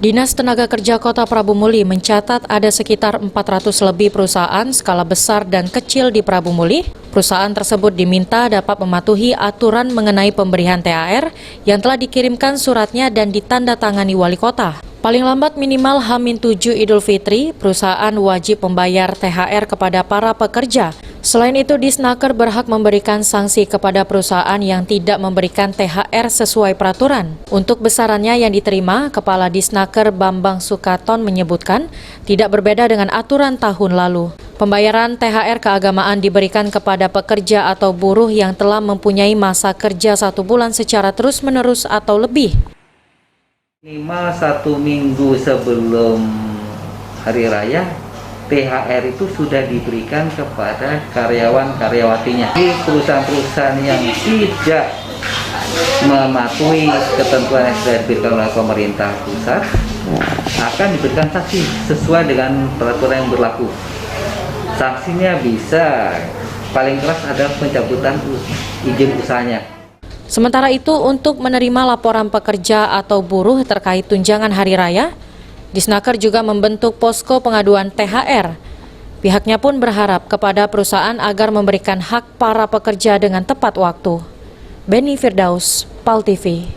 Dinas Tenaga Kerja Kota Prabu Muli mencatat ada sekitar 400 lebih perusahaan skala besar dan kecil di Prabu Muli. Perusahaan tersebut diminta dapat mematuhi aturan mengenai pemberian THR yang telah dikirimkan suratnya dan ditandatangani wali kota. Paling lambat minimal H-7 Idul Fitri, perusahaan wajib membayar THR kepada para pekerja. Selain itu, Disnaker berhak memberikan sanksi kepada perusahaan yang tidak memberikan THR sesuai peraturan. Untuk besarannya yang diterima, Kepala Disnaker Bambang Sukaton menyebutkan tidak berbeda dengan aturan tahun lalu. Pembayaran THR keagamaan diberikan kepada pekerja atau buruh yang telah mempunyai masa kerja 1 bulan secara terus-menerus atau lebih. Minimal 1 minggu sebelum Hari Raya, THR itu sudah diberikan kepada karyawan-karyawatinya. Di perusahaan-perusahaan yang tidak mematuhi ketentuan yang sudah diberikan oleh pemerintah pusat akan diberikan sanksi sesuai dengan peraturan yang berlaku. Sanksinya bisa paling keras ada pencabutan izin usahanya. Sementara itu, untuk menerima laporan pekerja atau buruh terkait tunjangan hari raya, Disnaker juga membentuk posko pengaduan THR. Pihaknya pun berharap kepada perusahaan agar memberikan hak para pekerja dengan tepat waktu. Beni Firdaus, PAL TV.